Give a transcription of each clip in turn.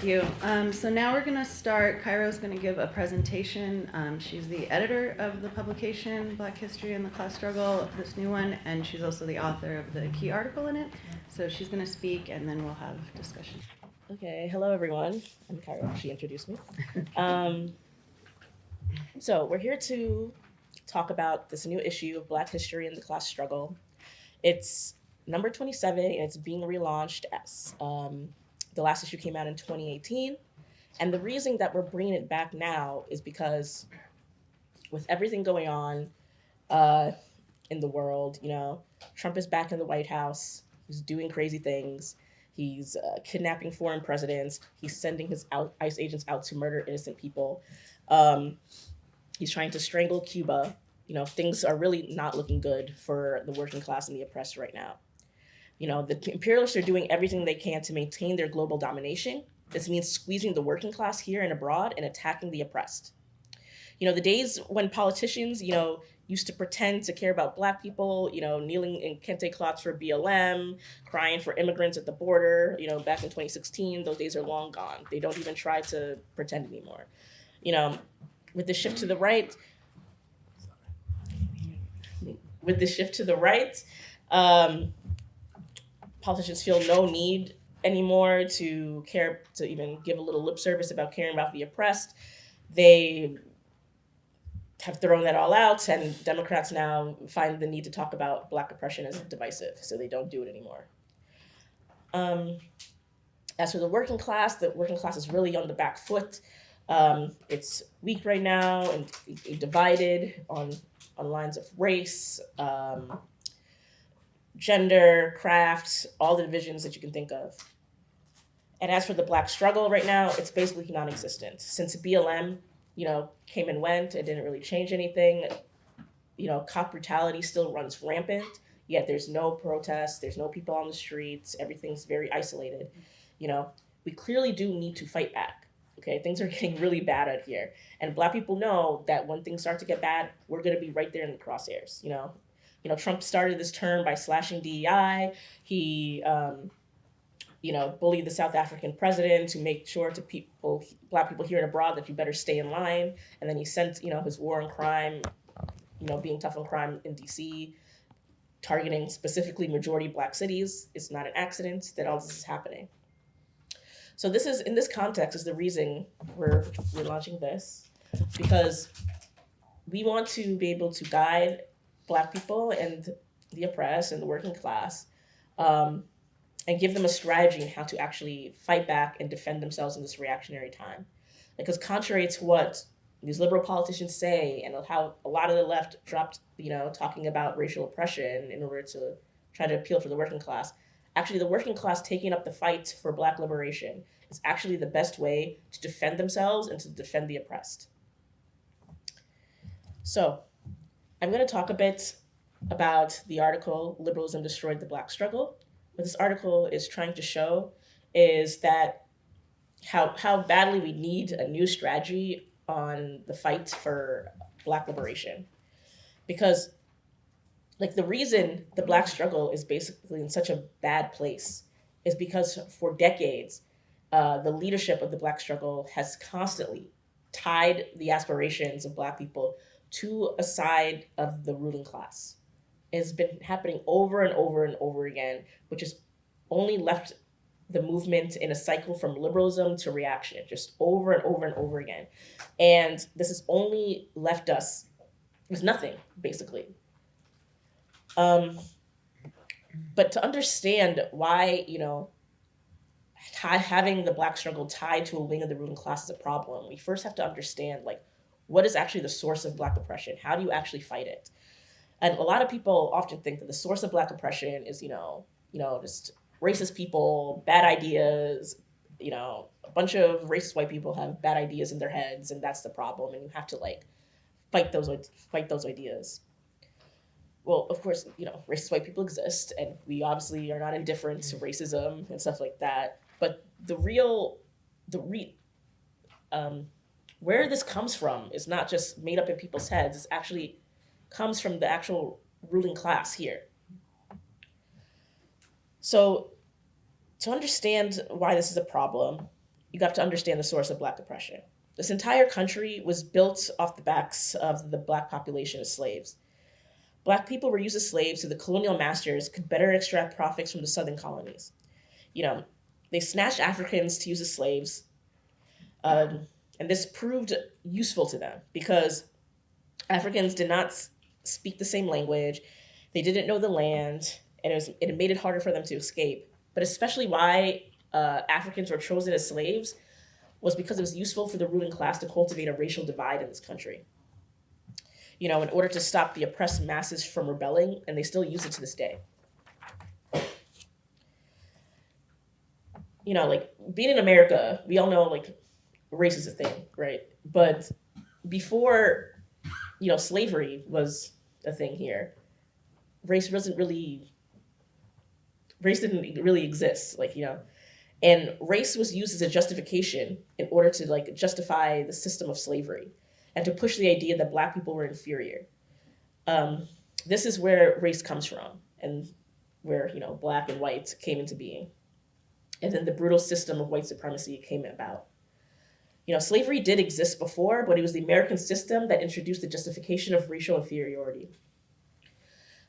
you. So now we're going to start. Cairo's going to give a presentation. She's the editor of the publication Black History and the Class Struggle, this new one, and she's also the author of the key article in it. So she's going to speak, and then we'll have discussion. Okay, hello everyone. I'm Cairo. She introduced me. So we're here to talk about this new issue of Black History and the Class Struggle. It's number 27, and it's being relaunched as the last issue came out in 2018. And the reason that we're bringing it back now is because with everything going on in the world, Trump is back in the White House. He's doing crazy things. He's kidnapping foreign presidents. He's sending his ICE agents out to murder innocent people. He's trying to strangle Cuba. Things are really not looking good for the working class and the oppressed right now. The imperialists are doing everything they can to maintain their global domination. This means squeezing the working class here and abroad and attacking the oppressed. The days when politicians, used to pretend to care about Black people, kneeling in kente cloths for BLM, crying for immigrants at the border, back in 2016, those days are long gone. They don't even try to pretend anymore. With the shift to the right, politicians feel no need anymore to care, to even give a little lip service about caring about the oppressed. They have thrown that all out, and Democrats now find the need to talk about Black oppression as divisive, so they don't do it anymore. As for the working class is really on the back foot. It's weak right now and divided on lines of race, gender, craft, all the divisions that you can think of. And as for the Black struggle right now, it's basically non-existent. Since BLM, came and went, it didn't really change anything. Cop brutality still runs rampant, yet there's no protests, there's no people on the streets, everything's very isolated. We clearly do need to fight back. Okay, things are getting really bad out here. And Black people know that when things start to get bad, we're gonna be right there in the crosshairs, Trump started this term by slashing DEI. He, bullied the South African president to make sure to Black people here and abroad that you better stay in line. And then he sent, his war on crime, being tough on crime in DC, targeting specifically majority Black cities. It's not an accident that all this is happening. So in this context is the reason we're launching this, because we want to be able to guide Black people and the oppressed and the working class, and give them a strategy on how to actually fight back and defend themselves in this reactionary time. Because contrary to what these liberal politicians say, and how a lot of the left dropped, talking about racial oppression in order to try to appeal for the working class, actually the working class taking up the fight for Black liberation is actually the best way to defend themselves and to defend the oppressed. So I'm going to talk a bit about the article, Liberalism Destroyed the Black Struggle. What this article is trying to show is that how badly we need a new strategy on the fight for Black liberation. Because the reason the Black struggle is basically in such a bad place is because for decades, the leadership of the Black struggle has constantly tied the aspirations of Black people to a side of the ruling class. It's been happening over and over and over again, which has only left the movement in a cycle from liberalism to reaction, just over and over and over again. And this has only left us with nothing, basically. But to understand why, having the Black struggle tied to a wing of the ruling class is a problem, we first have to understand, what is actually the source of Black oppression? How do you actually fight it? And a lot of people often think that the source of Black oppression is, just racist people, bad ideas, a bunch of racist white people have bad ideas in their heads, and that's the problem, and you have to fight those ideas. Well, of course, racist white people exist, and we obviously are not indifferent to racism and stuff like that. But where this comes from is not just made up in people's heads. It actually comes from the actual ruling class here. So to understand why this is a problem, you have to understand the source of Black oppression. This entire country was built off the backs of the Black population as slaves. Black people were used as slaves so the colonial masters could better extract profits from the southern colonies. You know, they snatched Africans to use as slaves, and this proved useful to them because Africans did not speak the same language, they didn't know the land, and it made it harder for them to escape. But especially why Africans were chosen as slaves was because it was useful for the ruling class to cultivate a racial divide in this country. You know, in order to stop the oppressed masses from rebelling, and they still use it to this day. You know, like being in America, we all know like race is a thing, right? But before, you know, slavery was a thing here, race didn't really exist, like, you know, and race was used as a justification in order to like justify the system of slavery and to push the idea that Black people were inferior. This is where race comes from and where, you know, Black and white came into being. And then the brutal system of white supremacy came about. You know, slavery did exist before, but it was the American system that introduced the justification of racial inferiority.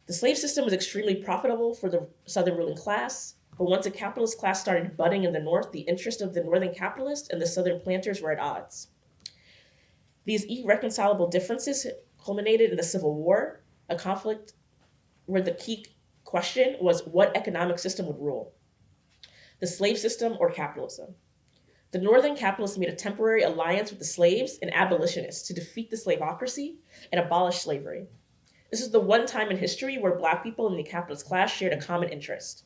The slave system was extremely profitable for the Southern ruling class, but once the capitalist class started budding in the North, the interests of the Northern capitalists and the Southern planters were at odds. These irreconcilable differences culminated in the Civil War, a conflict where the key question was what economic system would rule, the slave system or capitalism. The Northern capitalists made a temporary alliance with the slaves and abolitionists to defeat the slaveocracy and abolish slavery. This is the one time in history where Black people in the capitalist class shared a common interest.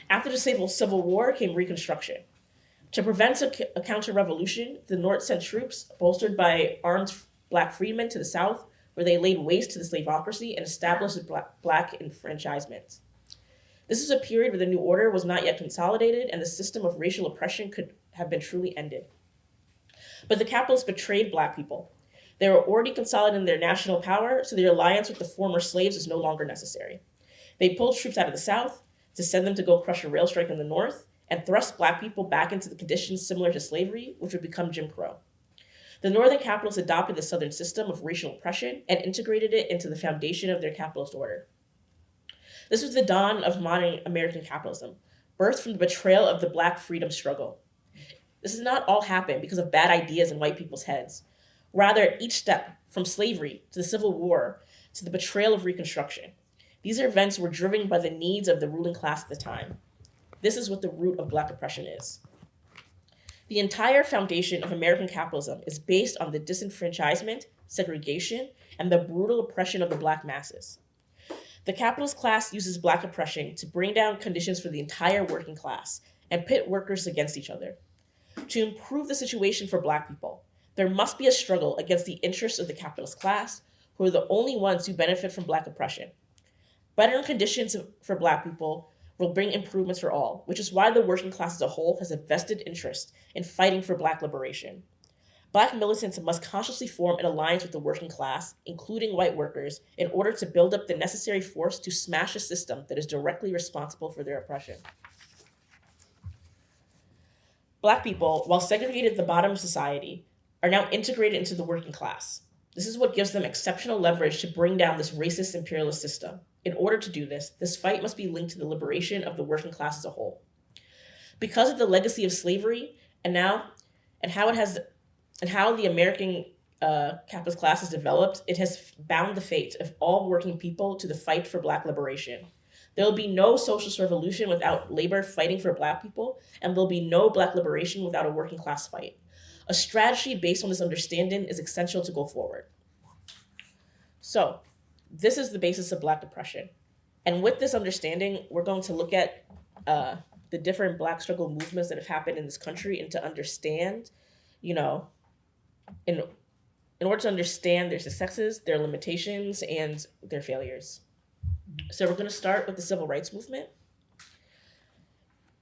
After the Civil War came Reconstruction. To prevent a counter-revolution, the North sent troops, bolstered by armed Black freedmen, to the South, where they laid waste to the slaveocracy and established Black enfranchisement. This is a period where the new order was not yet consolidated and the system of racial oppression could have been truly ended. But the capitalists betrayed Black people. They were already consolidating their national power, so their alliance with the former slaves is no longer necessary. They pulled troops out of the South to send them to go crush a rail strike in the North and thrust Black people back into the conditions similar to slavery, which would become Jim Crow. The Northern capitalists adopted the Southern system of racial oppression and integrated it into the foundation of their capitalist order. This was the dawn of modern American capitalism, birthed from the betrayal of the Black freedom struggle. This does not all happen because of bad ideas in white people's heads. Rather, each step, from slavery to the Civil War to the betrayal of Reconstruction, these events were driven by the needs of the ruling class at the time. This is what the root of Black oppression is. The entire foundation of American capitalism is based on the disenfranchisement, segregation, and the brutal oppression of the Black masses. The capitalist class uses Black oppression to bring down conditions for the entire working class and pit workers against each other. To improve the situation for Black people, there must be a struggle against the interests of the capitalist class, who are the only ones who benefit from Black oppression. Better conditions for Black people will bring improvements for all, which is why the working class as a whole has a vested interest in fighting for Black liberation. Black militants must consciously form an alliance with the working class, including white workers, in order to build up the necessary force to smash a system that is directly responsible for their oppression. Black people, while segregated at the bottom of society, are now integrated into the working class. This is what gives them exceptional leverage to bring down this racist imperialist system. In order to do this, this fight must be linked to the liberation of the working class as a whole. Because of the legacy of slavery and how the American capitalist class has developed, it has bound the fate of all working people to the fight for Black liberation. There will be no socialist revolution without labor fighting for Black people, and there will be no Black liberation without a working class fight. A strategy based on this understanding is essential to go forward. So, this is the basis of Black oppression. And with this understanding, we're going to look at the different Black struggle movements that have happened in this country and to understand, you know, in order to understand their successes, their limitations, and their failures. So we're going to start with the civil rights movement.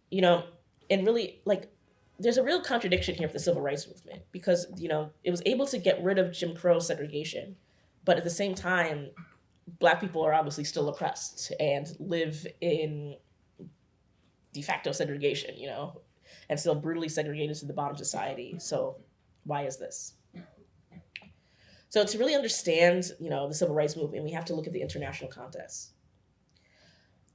You know, and really, like, there's a real contradiction here with the civil rights movement because, you know, it was able to get rid of Jim Crow segregation, but at the same time, Black people are obviously still oppressed and live in de facto segregation, you know, and still brutally segregated to the bottom society. So why is this? So to really understand, the civil rights movement, we have to look at the international context.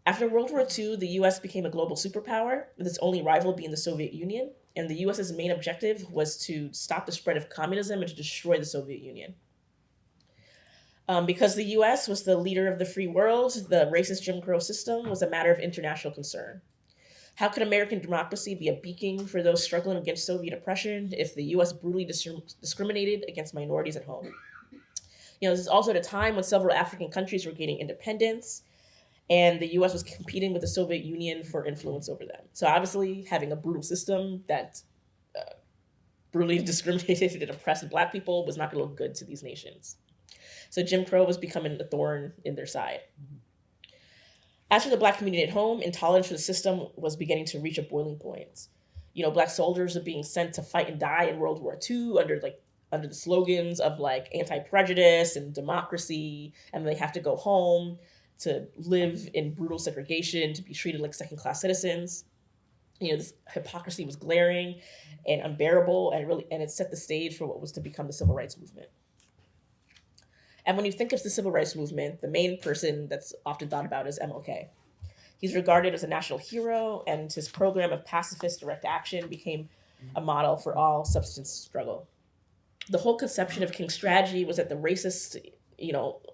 After World War II, the US became a global superpower, with its only rival being the Soviet Union, and the US's main objective was to stop the spread of communism and to destroy the Soviet Union. Because the US was the leader of the free world, the racist Jim Crow system was a matter of international concern. How could American democracy be a beacon for those struggling against Soviet oppression if the US brutally discriminated against minorities at home? This is also at a time when several African countries were gaining independence, and the US was competing with the Soviet Union for influence over them. So obviously, having a brutal system that brutally discriminated and oppressed Black people was not going to look good to these nations. So Jim Crow was becoming a thorn in their side. As for the Black community at home, intolerance for the system was beginning to reach a boiling point. Black soldiers are being sent to fight and die in World War II under the slogans of anti-prejudice and democracy, and they have to go home to live in brutal segregation, to be treated like second-class citizens. This hypocrisy was glaring and unbearable, and it set the stage for what was to become the civil rights movement. And when you think of the civil rights movement, the main person that's often thought about is MLK. He's regarded as a national hero, and his program of pacifist direct action became a model for all substance struggle. The whole conception of King's strategy was that the racist,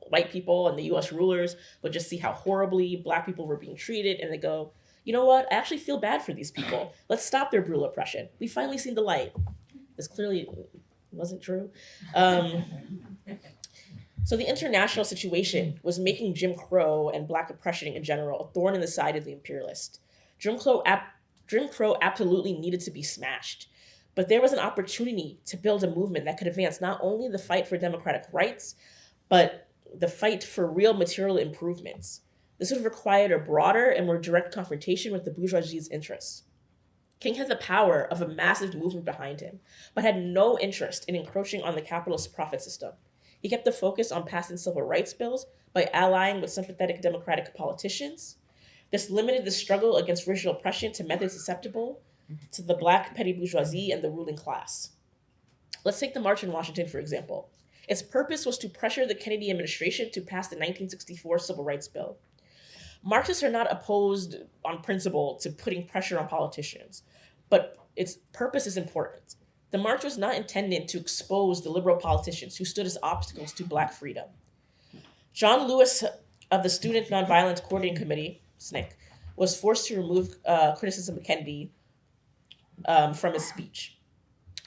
white people and the US rulers would just see how horribly Black people were being treated, and they go, you know what, I actually feel bad for these people. Let's stop their brutal oppression. We finally seen the light. This clearly wasn't true. So the international situation was making Jim Crow and Black oppression in general a thorn in the side of the imperialist. Jim Crow absolutely needed to be smashed. But there was an opportunity to build a movement that could advance not only the fight for democratic rights, but the fight for real material improvements. This would have required a broader and more direct confrontation with the bourgeoisie's interests. King had the power of a massive movement behind him, but had no interest in encroaching on the capitalist profit system. He kept the focus on passing civil rights bills by allying with sympathetic democratic politicians. This limited the struggle against racial oppression to methods acceptable to the Black petty bourgeoisie and the ruling class. Let's take the March in Washington, for example. Its purpose was to pressure the Kennedy administration to pass the 1964 Civil Rights Bill. Marxists are not opposed on principle to putting pressure on politicians, but its purpose is important. The march was not intended to expose the liberal politicians who stood as obstacles to Black freedom. John Lewis of the Student Nonviolence Coordinating Committee, SNCC, was forced to remove criticism of Kennedy from his speech.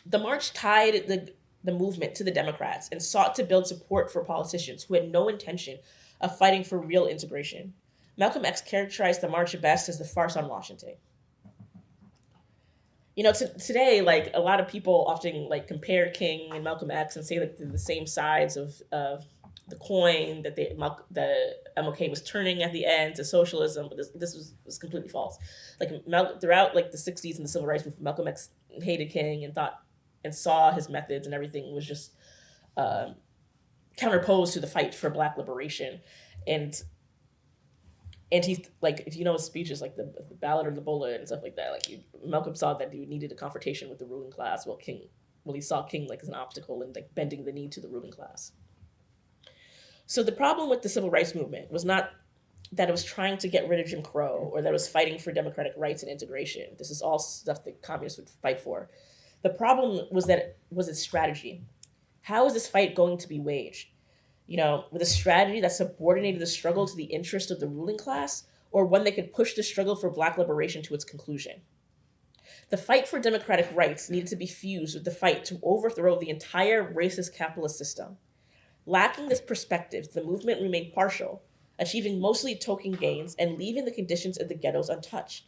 The march tied the movement to the Democrats and sought to build support for politicians who had no intention of fighting for real integration. Malcolm X characterized the march best as the farce on Washington. Today, a lot of people often compare King and Malcolm X and say that they're the same sides of the coin, that the MLK was turning at the end to socialism, but this was completely false. Throughout the 60s and the civil rights movement, Malcolm X hated King and saw his methods and everything was just counterposed to the fight for Black liberation. And he, if you know his speeches, the ballad or the bullet and stuff like that, Malcolm saw that he needed a confrontation with the ruling class, he saw King as an obstacle and bending the knee to the ruling class. So the problem with the civil rights movement was not that it was trying to get rid of Jim Crow or that it was fighting for democratic rights and integration. This is all stuff that communists would fight for. The problem was its strategy. How is this fight going to be waged? With a strategy that subordinated the struggle to the interest of the ruling class, or one that could push the struggle for Black liberation to its conclusion. The fight for democratic rights needed to be fused with the fight to overthrow the entire racist capitalist system. Lacking this perspective, the movement remained partial, achieving mostly token gains and leaving the conditions of the ghettos untouched.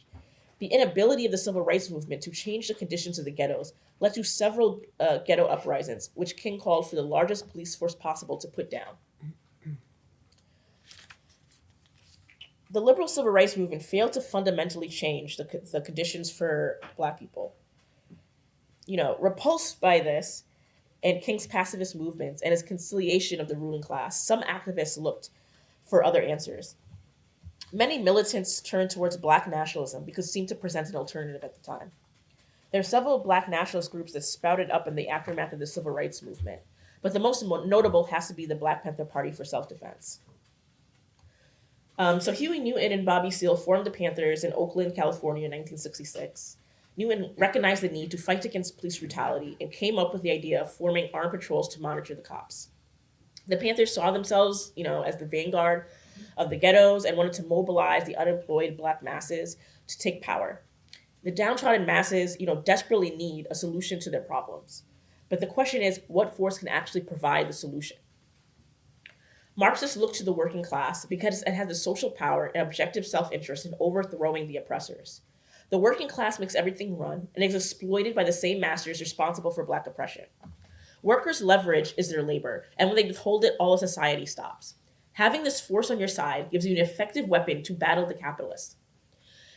The inability of the civil rights movement to change the conditions of the ghettos led to several ghetto uprisings, which King called for the largest police force possible to put down. The liberal civil rights movement failed to fundamentally change the conditions for Black people. Repulsed by this and King's pacifist movements and his conciliation of the ruling class, some activists looked for other answers. Many militants turned towards Black nationalism because it seemed to present an alternative at the time. There are several black nationalist groups that sprouted up in the aftermath of the civil rights movement, but the most notable has to be the Black Panther Party for Self-Defense. So Huey Newton and Bobby Seale formed the Panthers in Oakland, California in 1966. Newton recognized the need to fight against police brutality and came up with the idea of forming armed patrols to monitor the cops. The Panthers saw themselves, as the vanguard of the ghettos and wanted to mobilize the unemployed black masses to take power. The downtrodden masses, desperately need a solution to their problems. But the question is, what force can actually provide the solution? Marxists look to the working class because it has the social power and objective self-interest in overthrowing the oppressors. The working class makes everything run and is exploited by the same masters responsible for black oppression. Workers' leverage is their labor, and when they withhold it, all of society stops. Having this force on your side gives you an effective weapon to battle the capitalists.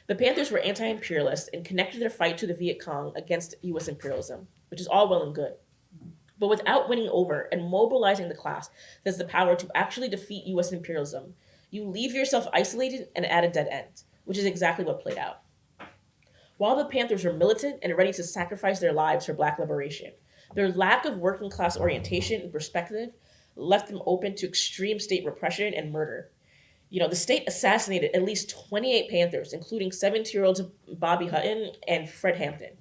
The Panthers were anti-imperialist and connected their fight to the Viet Cong against U.S. imperialism, which is all well and good. But without winning over and mobilizing the class that has the power to actually defeat U.S. imperialism, you leave yourself isolated and at a dead end, which is exactly what played out. While the Panthers were militant and ready to sacrifice their lives for black liberation, their lack of working class orientation and perspective left them open to extreme state repression and murder. The state assassinated at least 28 Panthers, including 17-year-olds Bobby Hutton and Fred Hampton.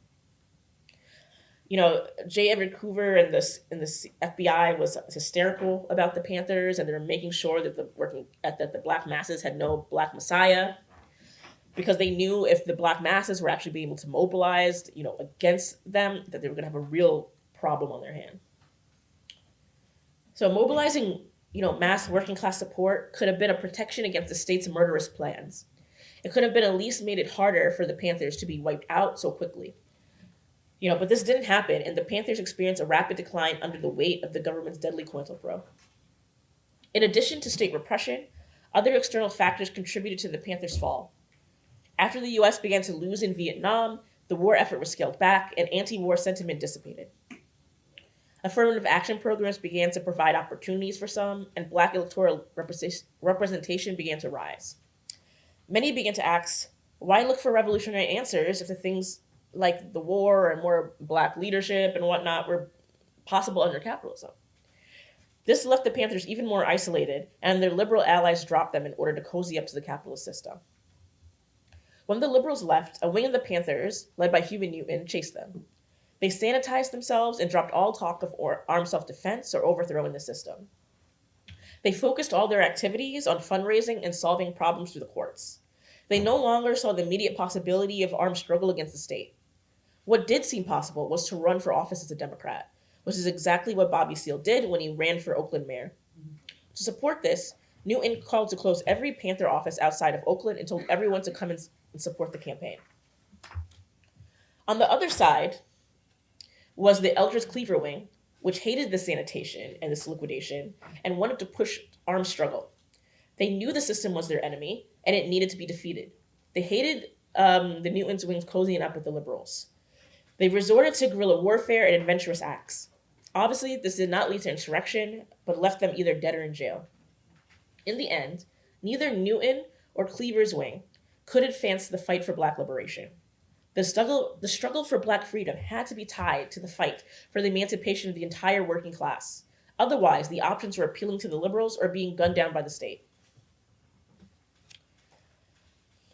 J. Edward Hoover and the FBI was hysterical about the Panthers, and they were making sure that the black masses had no black messiah, because they knew if the black masses were actually being able to mobilize, against them, that they were going to have a real problem on their hand. So mobilizing, mass working class support could have been a protection against the state's murderous plans. It could have been at least made it harder for the Panthers to be wiped out so quickly. But this didn't happen, and the Panthers experienced a rapid decline under the weight of the government's deadly COINTELPRO. In addition to state repression, other external factors contributed to the Panthers' fall. After the U.S. began to lose in Vietnam, the war effort was scaled back, and anti-war sentiment dissipated. Affirmative action programs began to provide opportunities for some, and black electoral representation began to rise. Many began to ask, why look for revolutionary answers if the things like the war and more black leadership and whatnot were possible under capitalism? This left the Panthers even more isolated, and their liberal allies dropped them in order to cozy up to the capitalist system. When the liberals left, a wing of the Panthers, led by Huey Newton, chased them. They sanitized themselves and dropped all talk of armed self-defense or overthrowing the system. They focused all their activities on fundraising and solving problems through the courts. They no longer saw the immediate possibility of armed struggle against the state. What did seem possible was to run for office as a Democrat, which is exactly what Bobby Seale did when he ran for Oakland mayor. To support this, Newton called to close every Panther office outside of Oakland and told everyone to come and support the campaign. On the other side was the Eldridge Cleaver wing, which hated the sanitation and this liquidation and wanted to push armed struggle. They knew the system was their enemy and it needed to be defeated. They hated the Newton's wings cozying up with the liberals. They resorted to guerrilla warfare and adventurous acts. Obviously, this did not lead to insurrection, but left them either dead or in jail. In the end, neither Newton or Cleaver's wing could advance the fight for black liberation. The struggle for black freedom had to be tied to the fight for the emancipation of the entire working class. Otherwise, the options were appealing to the liberals or being gunned down by the state.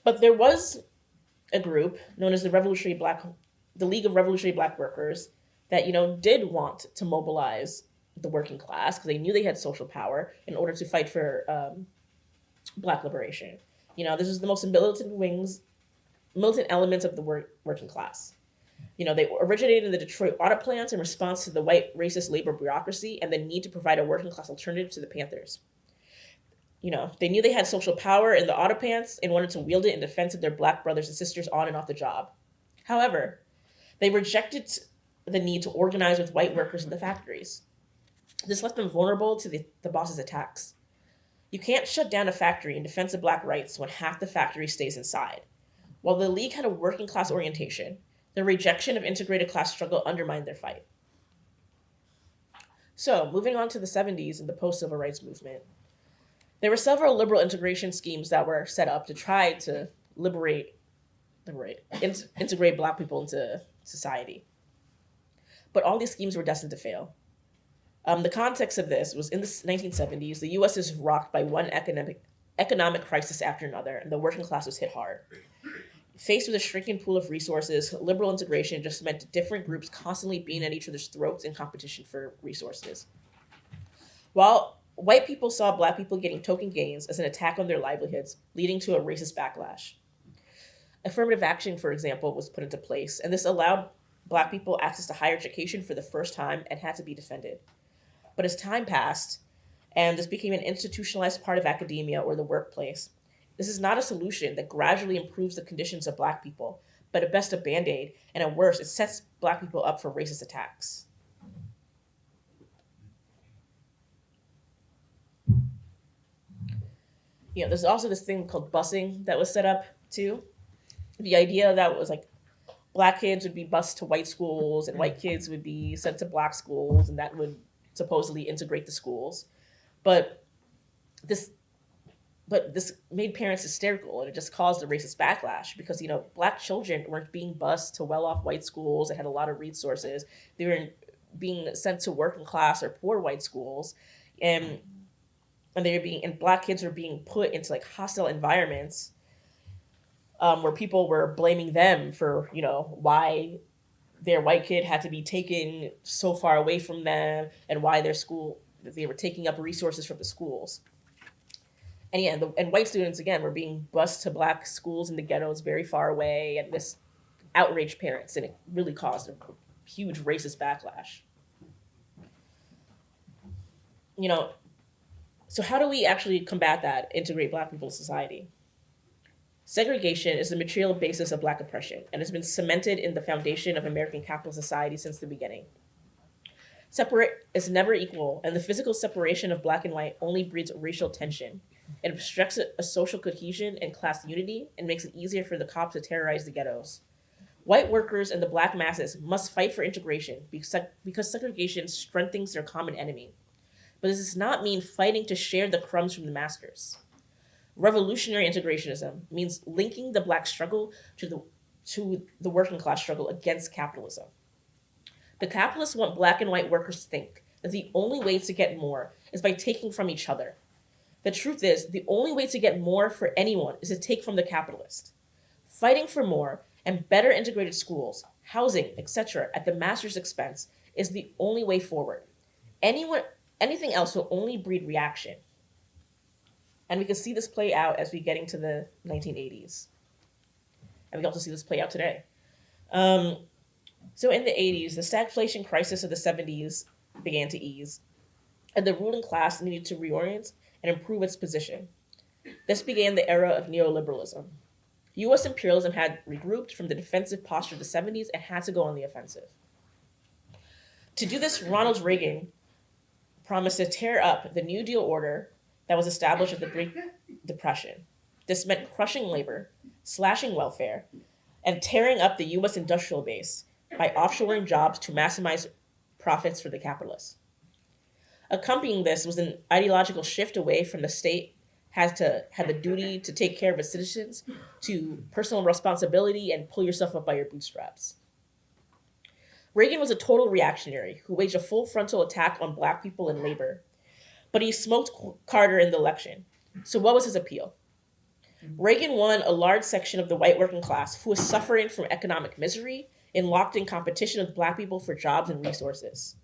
But there was a group known as the League of Revolutionary Black Workers that, did want to mobilize the working class because they knew they had social power in order to fight for black liberation. This is the most militant elements of the working class. They originated in the Detroit auto plants in response to the white racist labor bureaucracy and the need to provide a working class alternative to the Panthers. They knew they had social power in the auto plants and wanted to wield it in defense of their black brothers and sisters on and off the job. However, they rejected the need to organize with white workers in the factories. This left them vulnerable to the boss's attacks. You can't shut down a factory in defense of black rights when half the factory stays inside. While the League had a working class orientation, the rejection of integrated class struggle undermined their fight. So, moving on to the 70s and the post-civil rights movement, there were several liberal integration schemes that were set up to try to integrate black people into society. But all these schemes were destined to fail. The context of this was in the 1970s, the US is rocked by one economic crisis after another, and the working class was hit hard. Faced with a shrinking pool of resources, liberal integration just meant different groups constantly being at each other's throats in competition for resources. While white people saw black people getting token gains as an attack on their livelihoods, leading to a racist backlash. Affirmative action, for example, was put into place, and this allowed black people access to higher education for the first time and had to be defended. But as time passed, and this became an institutionalized part of academia or the workplace, this is not a solution that gradually improves the conditions of black people, but at best a band-aid, and at worst, it sets black people up for racist attacks. There's also this thing called busing that was set up too. The idea that was like black kids would be bused to white schools and white kids would be sent to black schools, and that would supposedly integrate the schools. But this made parents hysterical, and it just caused a racist backlash because, black children weren't being bused to well-off white schools that had a lot of resources. They were being sent to working class or poor white schools, and black kids were being put into like hostile environments where people were blaming them for, why their white kid had to be taken so far away from them and why they were taking up resources from the schools. And white students, again, were being bused to black schools in the ghettos very far away, and this outraged parents, and it really caused a huge racist backlash. So how do we actually combat that, integrate black people in society? Segregation is the material basis of black oppression and has been cemented in the foundation of American capitalist society since the beginning. Separate is never equal, and the physical separation of black and white only breeds racial tension. It obstructs a social cohesion and class unity and makes it easier for the cops to terrorize the ghettos. White workers and the black masses must fight for integration because segregation strengthens their common enemy. But this does not mean fighting to share the crumbs from the masters. Revolutionary integrationism means linking the black struggle to the working class struggle against capitalism. The capitalists want black and white workers to think that the only way to get more is by taking from each other. The truth is, the only way to get more for anyone is to take from the capitalist. Fighting for more and better integrated schools, housing, etc. at the master's expense is the only way forward. Anything else will only breed reaction. And we can see this play out as we get into the 1980s. And we can also see this play out today. So in the 80s, the stagflation crisis of the 70s began to ease, and the ruling class needed to reorient and improve its position. This began the era of neoliberalism. U.S. imperialism had regrouped from the defensive posture of the 70s and had to go on the offensive. To do this, Ronald Reagan promised to tear up the New Deal order that was established at the Great Depression. This meant crushing labor, slashing welfare, and tearing up the U.S. industrial base by offshoring jobs to maximize profits for the capitalists. Accompanying this was an ideological shift away from the state had the duty to take care of its citizens to personal responsibility and pull yourself up by your bootstraps. Reagan was a total reactionary who waged a full frontal attack on black people and labor, but he smoked Carter in the election. So what was his appeal? Reagan won a large section of the white working class who was suffering from economic misery and locked in competition with black people for jobs and resources.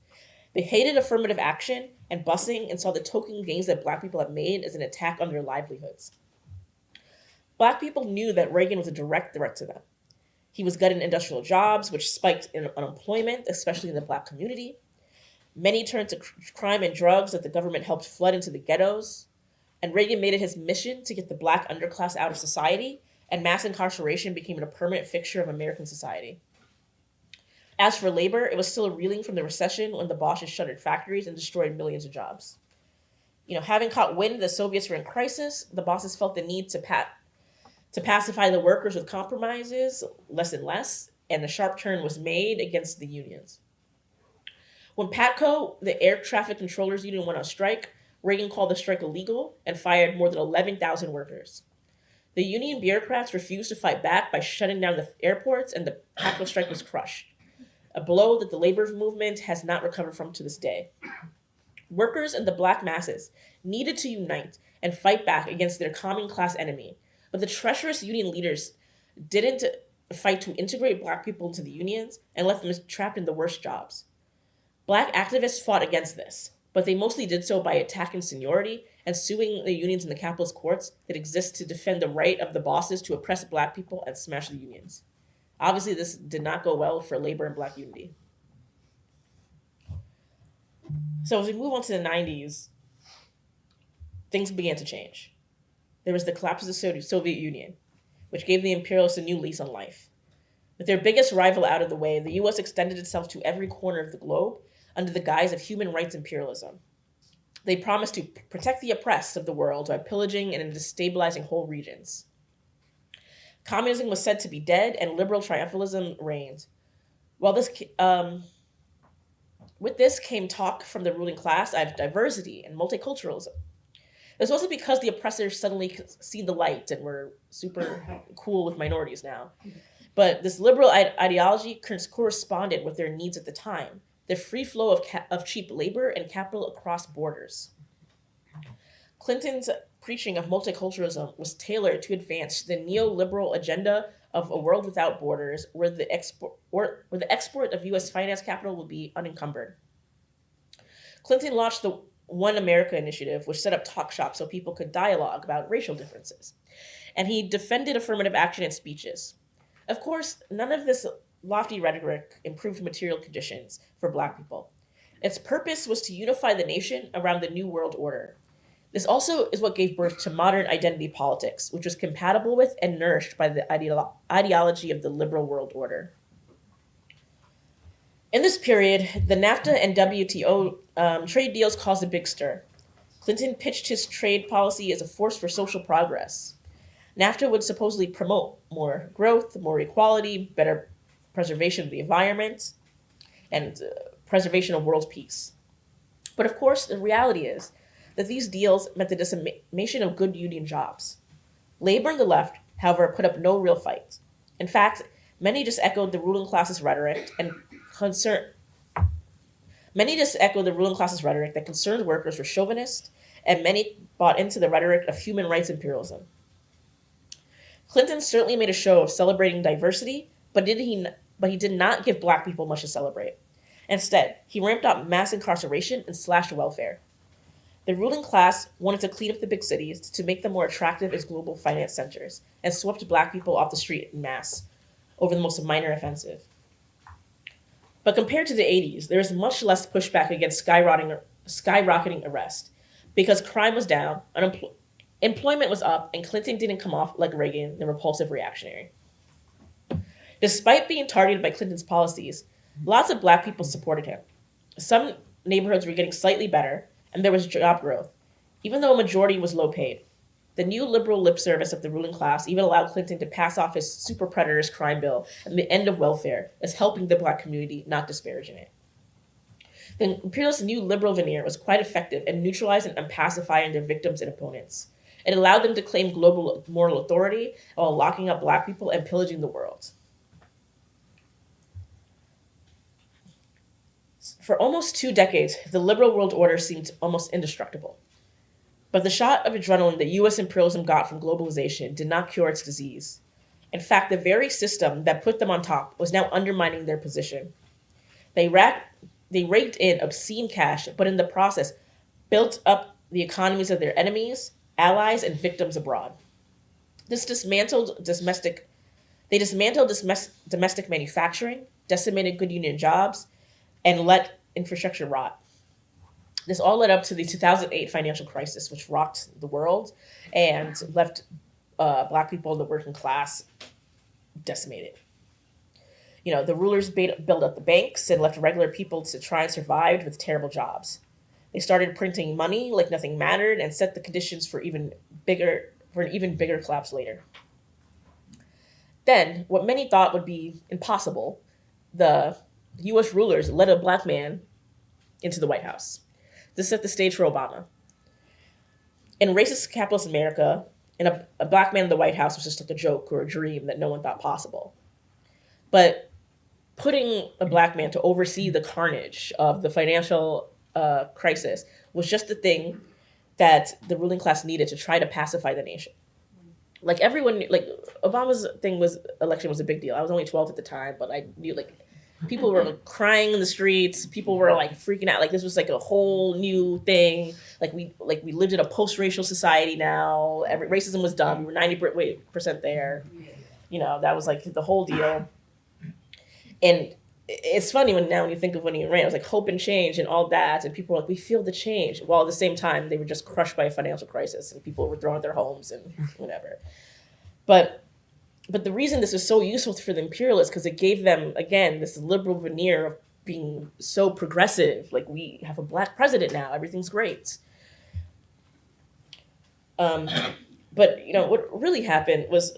They hated affirmative action and busing and saw the token gains that black people had made as an attack on their livelihoods. Black people knew that Reagan was a direct threat to them. He was gutting industrial jobs, which spiked in unemployment, especially in the black community. Many turned to crime and drugs that the government helped flood into the ghettos. And Reagan made it his mission to get the black underclass out of society, and mass incarceration became a permanent fixture of American society. As for labor, it was still reeling from the recession when the bosses shuttered factories and destroyed millions of jobs. Having caught wind the Soviets were in crisis, the bosses felt the need to pacify the workers with compromises, less and less, and a sharp turn was made against the unions. When PATCO, the air traffic controllers union, went on strike, Reagan called the strike illegal and fired more than 11,000 workers. The union bureaucrats refused to fight back by shutting down the airports, and the PATCO strike was crushed. a blow that the labor movement has not recovered from to this day. Workers and the black masses needed to unite and fight back against their common class enemy, but the treacherous union leaders didn't fight to integrate black people into the unions and left them trapped in the worst jobs. Black activists fought against this, but they mostly did so by attacking seniority and suing the unions in the capitalist courts that exist to defend the right of the bosses to oppress black people and smash the unions. Obviously, this did not go well for labor and black unity. So as we move on to the 90s, things began to change. There was the collapse of the Soviet Union, which gave the imperialists a new lease on life. With their biggest rival out of the way, the US extended itself to every corner of the globe under the guise of human rights imperialism. They promised to protect the oppressed of the world by pillaging and destabilizing whole regions. Communism was said to be dead, and liberal triumphalism reigned. With this came talk from the ruling class of diversity and multiculturalism. This wasn't because the oppressors suddenly see the light and were super cool with minorities now. But this liberal ideology corresponded with their needs at the time, the free flow of cheap labor and capital across borders. Clinton's preaching of multiculturalism was tailored to advance the neoliberal agenda of a world without borders, where the export of U.S. finance capital would be unencumbered. Clinton launched the One America initiative, which set up talk shops so people could dialogue about racial differences. And he defended affirmative action in speeches. Of course, none of this lofty rhetoric improved material conditions for Black people. Its purpose was to unify the nation around the New World Order. This also is what gave birth to modern identity politics, which was compatible with and nourished by the ideology of the liberal world order. In this period, the NAFTA and WTO trade deals caused a big stir. Clinton pitched his trade policy as a force for social progress. NAFTA would supposedly promote more growth, more equality, better preservation of the environment, and preservation of world peace. But of course, the reality is that these deals meant the decimation of good union jobs. Labor and the left, however, put up no real fight. In fact, many just echoed the ruling class's rhetoric that concerned workers were chauvinist, and many bought into the rhetoric of human rights imperialism. Clinton certainly made a show of celebrating diversity, but he did not give Black people much to celebrate. Instead, he ramped up mass incarceration and slashed welfare. The ruling class wanted to clean up the big cities to make them more attractive as global finance centers, and swept Black people off the street en masse over the most minor offensive. But compared to the 80s, there was much less pushback against skyrocketing arrest, because crime was down, employment was up, and Clinton didn't come off like Reagan, the repulsive reactionary. Despite being targeted by Clinton's policies, lots of Black people supported him. Some neighborhoods were getting slightly better, and there was job growth, even though a majority was low paid. The new liberal lip service of the ruling class even allowed Clinton to pass off his super preterist crime bill and the end of welfare as helping the Black community, not disparaging it. The imperialist new liberal veneer was quite effective in neutralizing and pacifying their victims and opponents. It allowed them to claim global moral authority while locking up Black people and pillaging the world. For almost 2 decades, the liberal world order seemed almost indestructible. But the shot of adrenaline that U.S. imperialism got from globalization did not cure its disease. In fact, the very system that put them on top was now undermining their position. They raked in obscene cash, but in the process, built up the economies of their enemies, allies, and victims abroad. They dismantled domestic manufacturing, decimated good union jobs, and let infrastructure rot. This all led up to the 2008 financial crisis, which rocked the world and left Black people in the working class decimated. The rulers built up the banks and left regular people to try and survive with terrible jobs. They started printing money like nothing mattered and set the conditions for an even bigger collapse later. Then, what many thought would be impossible, the U.S. rulers led a Black man into the White House. This set the stage for Obama. In racist capitalist America, a Black man in the White House was just like a joke or a dream that no one thought possible. But putting a black man to oversee the carnage of the financial crisis was just the thing that the ruling class needed to try to pacify the nation. Like everyone, like Obama's election was a big deal. I was only 12 at the time, but I knew like people were like, crying in the streets. People were like freaking out. Like this was like a whole new thing. Like we lived in a post-racial society now. Every racism was done. We were 90% there. You know, that was like the whole deal. And it's funny when you think of when he ran, it was like hope and change and all that, and people were like, we feel the change. While at the same time, they were just crushed by a financial crisis, and people were thrown out their homes and whatever. But the reason this is so useful for the imperialists, because it gave them, again, this liberal veneer of being so progressive. Like, we have a black president now, everything's great. But, you know, what really happened was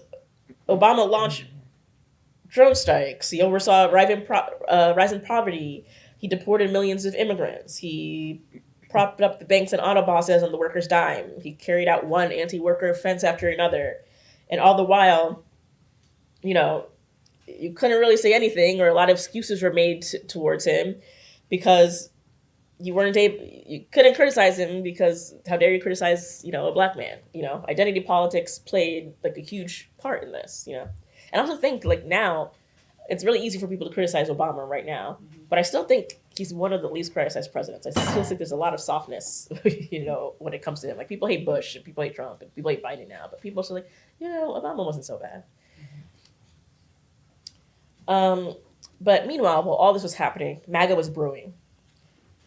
Obama launched drone strikes. He oversaw a rise in poverty. He deported millions of immigrants. He propped up the banks and auto bosses on the workers' dime. He carried out one anti-worker offense after another. And all the while, you know, you couldn't really say anything, or a lot of excuses were made towards him because you couldn't criticize him because how dare you criticize, you know, a black man. You know, identity politics played like a huge part in this, you know. And I also think, like, now, it's really easy for people to criticize Obama right now. But I still think he's one of the least criticized presidents. I still think there's a lot of softness, you know, when it comes to him. Like, people hate Bush, and people hate Trump, and people hate Biden now. But people are still like, you know, Obama wasn't so bad. But meanwhile, while all this was happening, MAGA was brewing.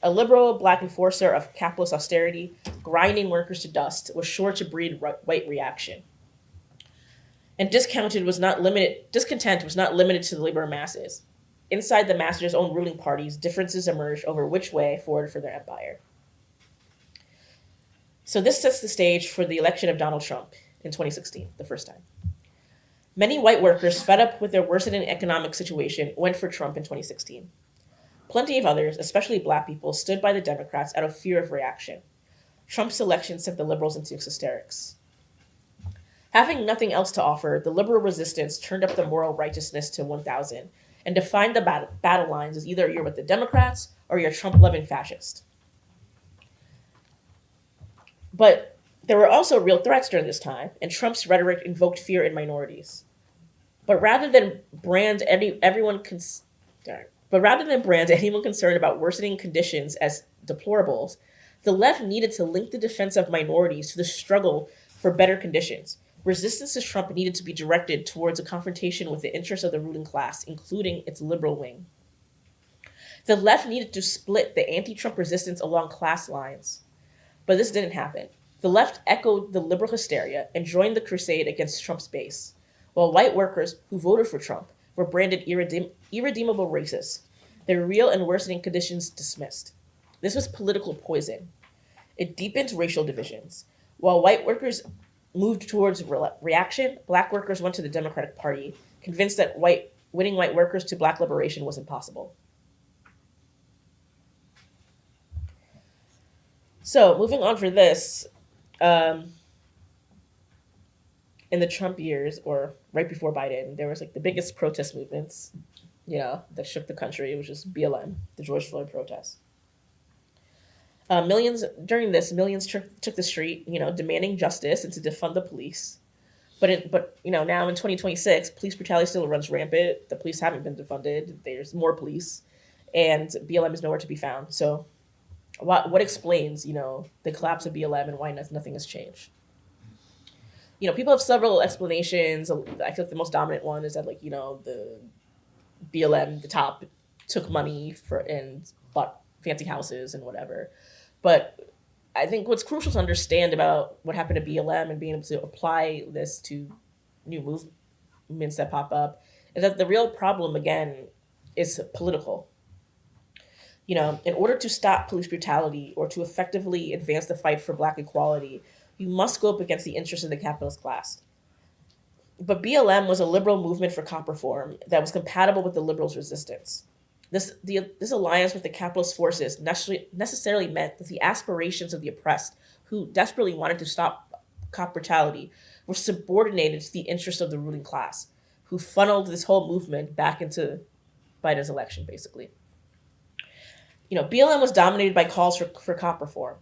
A liberal black enforcer of capitalist austerity, grinding workers to dust, was sure to breed white reaction. And discontent was not limited to the labor masses. Inside the masters' own ruling parties, differences emerged over which way forward for their empire. So this sets the stage for the election of Donald Trump in 2016, the first time. Many white workers, fed up with their worsening economic situation, went for Trump in 2016. Plenty of others, especially black people, stood by the Democrats out of fear of reaction. Trump's election sent the liberals into hysterics. Having nothing else to offer, the liberal resistance turned up the moral righteousness to 1,000 and defined the battle lines as either you're with the Democrats or you're a Trump-loving fascist. But there were also real threats during this time, and Trump's rhetoric invoked fear in minorities. But rather than brand anyone concerned about worsening conditions as deplorables, the left needed to link the defense of minorities to the struggle for better conditions. Resistance to Trump needed to be directed towards a confrontation with the interests of the ruling class, including its liberal wing. The left needed to split the anti-Trump resistance along class lines. But this didn't happen. The left echoed the liberal hysteria and joined the crusade against Trump's base, while white workers who voted for Trump were branded irredeemable racists, their real and worsening conditions dismissed. This was political poison. It deepened racial divisions. While white workers moved towards reaction, black workers went to the Democratic Party, convinced that winning white workers to black liberation was impossible. So, moving on for this, in the Trump years, or right before Biden, there was like the biggest protest movements, you know, that shook the country, which is BLM, the George Floyd protests. Millions took the street, you know, demanding justice and to defund the police. But you know, now in 2026, police brutality still runs rampant. The police haven't been defunded. There's more police, and BLM is nowhere to be found. So, what explains, you know, the collapse of BLM and why nothing has changed? You know, people have several explanations. I feel like the most dominant one is that, like, you know, the BLM, the top, took money and bought fancy houses and whatever. But I think what's crucial to understand about what happened to BLM and being able to apply this to new movements that pop up is that the real problem, again, is political. You know, in order to stop police brutality or to effectively advance the fight for black equality, you must go up against the interests of the capitalist class. But BLM was a liberal movement for cop reform that was compatible with the liberals' resistance. This alliance with the capitalist forces necessarily meant that the aspirations of the oppressed, who desperately wanted to stop cop brutality, were subordinated to the interests of the ruling class, who funneled this whole movement back into Biden's election, basically. BLM was dominated by calls for cop reform.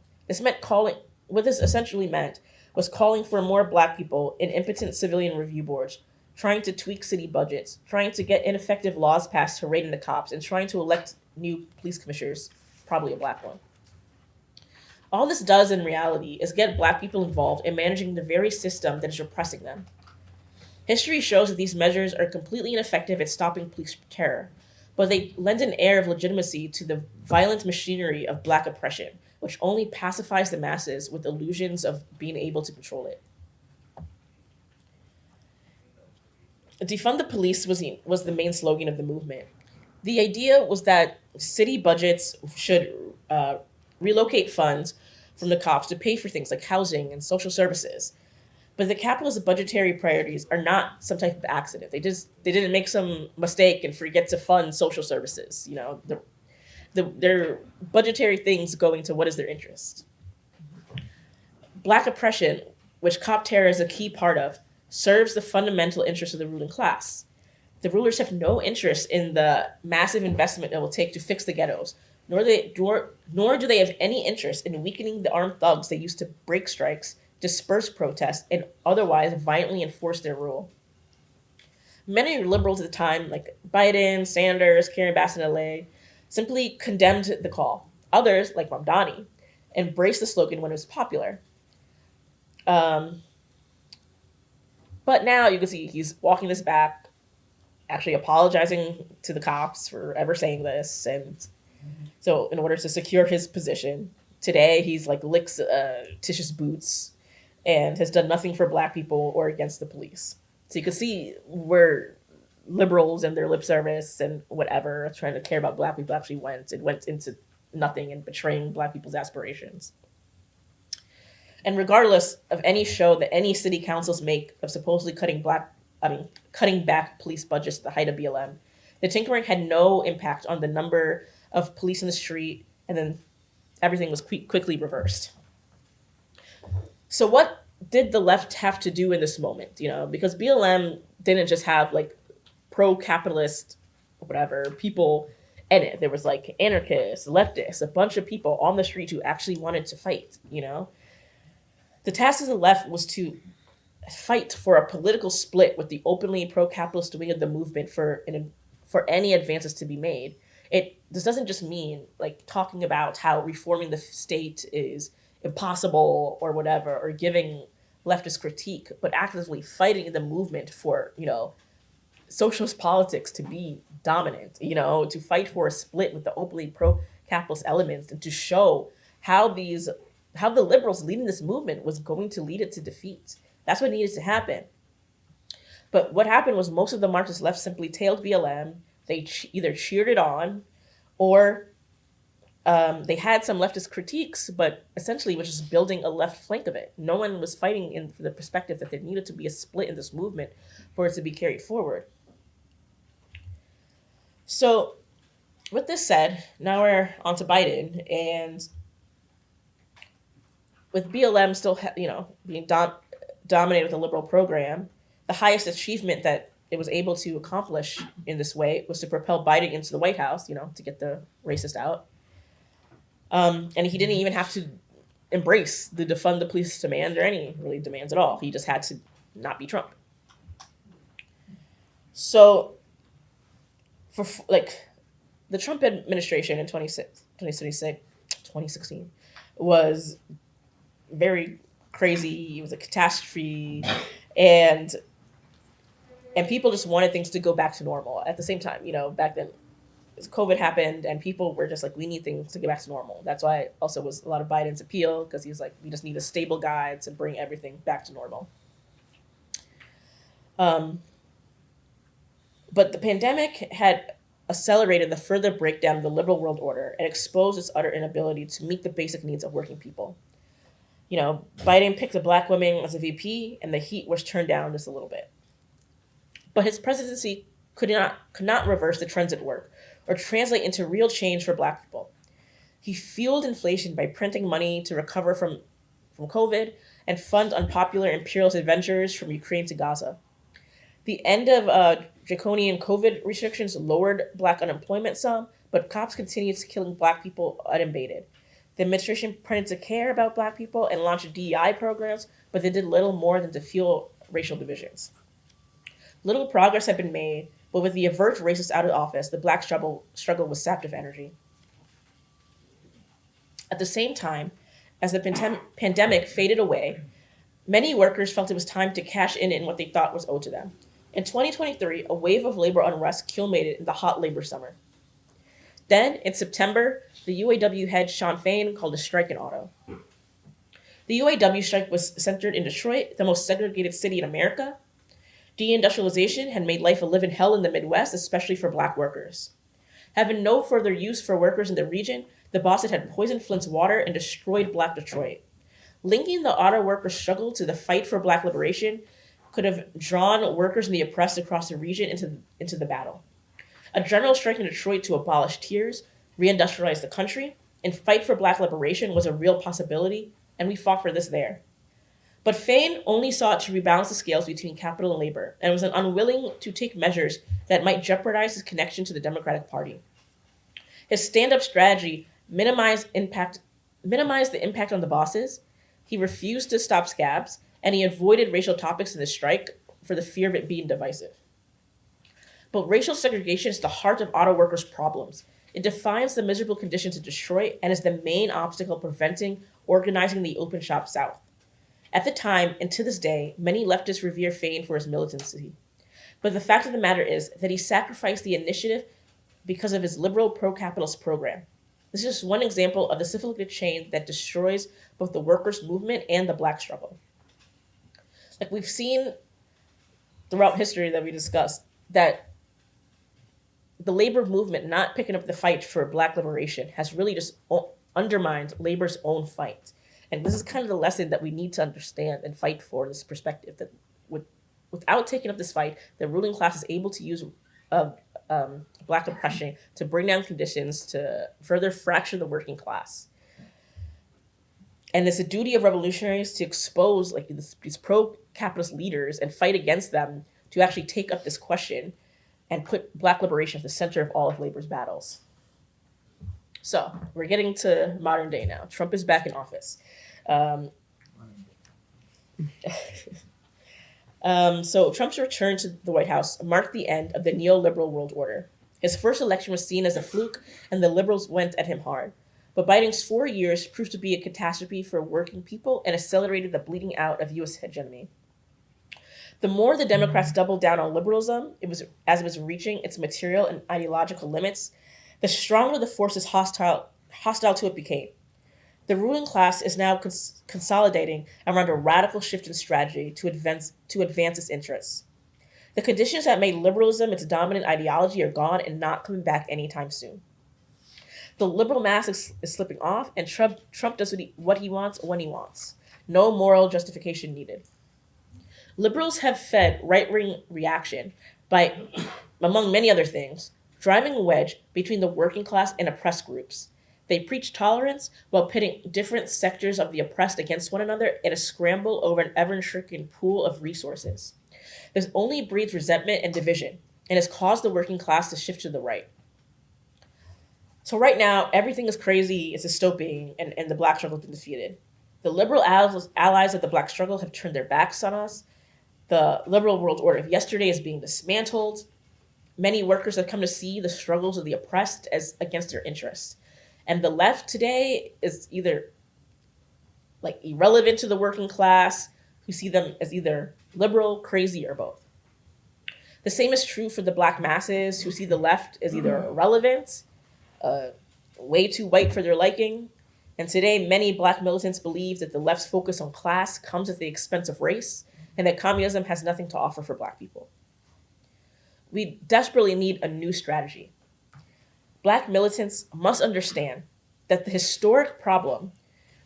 What this essentially meant was calling for more Black people in impotent civilian review boards, trying to tweak city budgets, trying to get ineffective laws passed to rein in the cops, and trying to elect new police commissioners, probably a Black one. All this does in reality is get Black people involved in managing the very system that is repressing them. History shows that these measures are completely ineffective at stopping police terror, but they lend an air of legitimacy to the violent machinery of Black oppression, which only pacifies the masses with illusions of being able to control it. Defund the police was the main slogan of the movement. The idea was that city budgets should relocate funds from the cops to pay for things like housing and social services. But the capitalist budgetary priorities are not some type of accident. They didn't make some mistake and forget to fund social services. Their budgetary things going to what is their interest. Black oppression, which cop terror is a key part of, serves the fundamental interests of the ruling class. The rulers have no interest in the massive investment it will take to fix the ghettos, nor do they have any interest in weakening the armed thugs they use to break strikes, disperse protests, and otherwise violently enforce their rule. Many liberals at the time, like Biden, Sanders, Karen Bass in LA, simply condemned the call. Others, like Mamdani, embraced the slogan when it was popular. But now you can see he's walking this back, actually apologizing to the cops for ever saying this. And so in order to secure his position, today he's like licks Tish's boots and has done nothing for Black people or against the police. So you can see where liberals and their lip service and whatever, trying to care about Black people actually went. It went into nothing and betraying Black people's aspirations. And regardless of any show that any city councils make of supposedly cutting back police budgets at the height of BLM, the tinkering had no impact on the number of police in the street, and then everything was quickly reversed. So what did the left have to do in this moment? Because BLM didn't just have like pro-capitalist, whatever, people in it. There was like anarchists, leftists, a bunch of people on the street who actually wanted to fight, The task of the left was to fight for a political split with the openly pro-capitalist wing of the movement for any advances to be made. This doesn't just mean like talking about how reforming the state is impossible or whatever, or giving leftist critique, but actively fighting the movement for, socialist politics to be dominant, to fight for a split with the openly pro-capitalist elements, and to show how the liberals leading this movement was going to lead it to defeat. That's what needed to happen. But what happened was most of the Marxist left simply tailed BLM. They either cheered it on, or they had some leftist critiques, but essentially was just building a left flank of it. No one was fighting in the perspective that there needed to be a split in this movement for it to be carried forward. So with this said, now we're on to Biden, and with BLM still, being dominated with a liberal program, the highest achievement that it was able to accomplish in this way was to propel Biden into the White House, to get the racist out. And he didn't even have to embrace the defund the police demand or any really demands at all. He just had to not be Trump. So, for the Trump administration in 2016 was very crazy. It was a catastrophe, and people just wanted things to go back to normal. At the same time, back then, COVID happened, and people were just like, we need things to get back to normal. That's why also was a lot of Biden's appeal, because he was like, we just need a stable guide to bring everything back to normal. But the pandemic had accelerated the further breakdown of the liberal world order and exposed its utter inability to meet the basic needs of working people. Biden picked a Black woman as a VP, and the heat was turned down just a little bit. But his presidency could not reverse the trends at work or translate into real change for Black people. He fueled inflation by printing money to recover from COVID and fund unpopular imperialist adventures from Ukraine to Gaza. The end of draconian COVID restrictions lowered Black unemployment some, but cops continued killing Black people unabated. The administration pretended to care about Black people and launched DEI programs, but they did little more than to fuel racial divisions. Little progress had been made, but with the overt racists out of office, the Black struggle was sapped of energy. At the same time, as the pandemic faded away, many workers felt it was time to cash in what they thought was owed to them. In 2023, a wave of labor unrest culminated in the hot labor summer. Then, in September, the UAW head Shawn Fain called a strike in auto. The UAW strike was centered in Detroit, the most segregated city in America. Deindustrialization had made life a living hell in the Midwest, especially for Black workers. Having no further use for workers in the region, the bosses had poisoned Flint's water and destroyed Black Detroit. Linking the auto workers' struggle to the fight for Black liberation could have drawn workers and the oppressed across the region into the battle. A general strike in Detroit to abolish tiers, reindustrialize the country, and fight for Black liberation was a real possibility, and we fought for this there. But Fain only sought to rebalance the scales between capital and labor, and was unwilling to take measures that might jeopardize his connection to the Democratic Party. His stand-up strategy minimized the impact on the bosses. He refused to stop scabs, and he avoided racial topics in the strike for the fear of it being divisive. But racial segregation is the heart of auto workers' problems. It defines the miserable conditions of Detroit and is the main obstacle preventing organizing the open shop South. At the time, and to this day, many leftists revere Fain for his militancy. But the fact of the matter is that he sacrificed the initiative because of his liberal pro-capitalist program. This is just one example of the cyclical chain that destroys both the workers' movement and the Black struggle. Like we've seen throughout history that we discussed, that the labor movement not picking up the fight for Black liberation has really just undermined labor's own fight. And this is kind of the lesson that we need to understand and fight for in this perspective, that without taking up this fight, the ruling class is able to use Black oppression to bring down conditions to further fracture the working class. And it's the duty of revolutionaries to expose like these pro-capitalist leaders and fight against them to actually take up this question and put Black liberation at the center of all of labor's battles. So we're getting to modern day now. Trump is back in office. So Trump's return to the White House marked the end of the neoliberal world order. His first election was seen as a fluke, and the liberals went at him hard. But Biden's 4 years proved to be a catastrophe for working people and accelerated the bleeding out of U.S. hegemony. The more the Democrats doubled down on liberalism, as it was reaching its material and ideological limits, the stronger the forces hostile to it became. The ruling class is now consolidating around a radical shift in strategy to advance its interests. The conditions that made liberalism its dominant ideology are gone and not coming back anytime soon. The liberal mass is slipping off, and Trump does what he wants when he wants. No moral justification needed. Liberals have fed right-wing reaction by, among many other things, driving a wedge between the working class and oppressed groups. They preach tolerance while pitting different sectors of the oppressed against one another in a scramble over an ever-shrinking pool of resources. This only breeds resentment and division, and has caused the working class to shift to the right. So right now, everything is crazy, it's dystopian, and the Black struggle has been defeated. The liberal allies of the Black struggle have turned their backs on us. The liberal world order of yesterday is being dismantled. Many workers have come to see the struggles of the oppressed as against their interests. And the left today is either like irrelevant to the working class, who see them as either liberal, crazy, or both. The same is true for the Black masses, who see the left as either irrelevant, way too white for their liking. And today, many Black militants believe that the left's focus on class comes at the expense of race, and that communism has nothing to offer for Black people. We desperately need a new strategy. Black militants must understand that the historic problem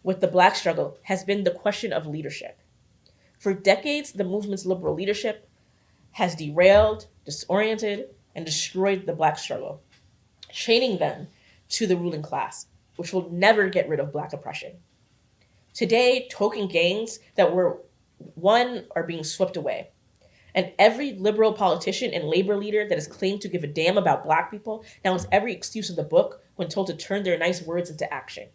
with the Black struggle has been the question of leadership. For decades, the movement's liberal leadership has derailed, disoriented, and destroyed the Black struggle, chaining them to the ruling class, which will never get rid of Black oppression. Today, token gains that were won are being swept away. And every liberal politician and labor leader that has claimed to give a damn about Black people now has every excuse in the book when told to turn their nice words into action.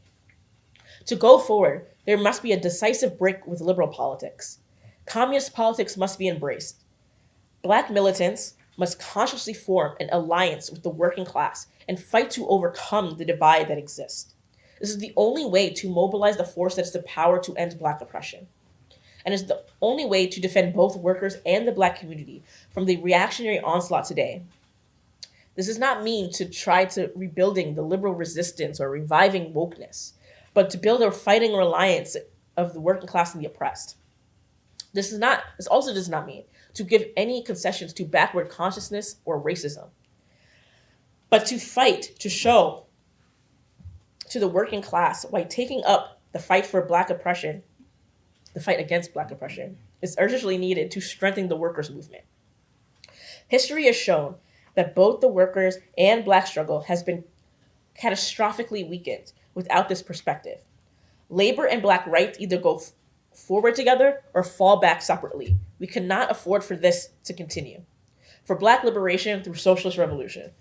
To go forward, there must be a decisive break with liberal politics. Communist politics must be embraced. Black militants must consciously form an alliance with the working class and fight to overcome the divide that exists. This is the only way to mobilize the force that has the power to end Black oppression, and is the only way to defend both workers and the Black community from the reactionary onslaught today. This does not mean to try to rebuilding the liberal resistance or reviving wokeness, but to build a fighting reliance of the working class and the oppressed. This also does not mean to give any concessions to backward consciousness or racism, but to fight to show to the working class why taking up the fight for Black oppression, the fight against Black oppression, is urgently needed to strengthen the workers' movement. History has shown that both the workers and Black struggle has been catastrophically weakened without this perspective. Labor and Black rights either go forward together or fall back separately. We cannot afford for this to continue. For Black liberation through socialist revolution.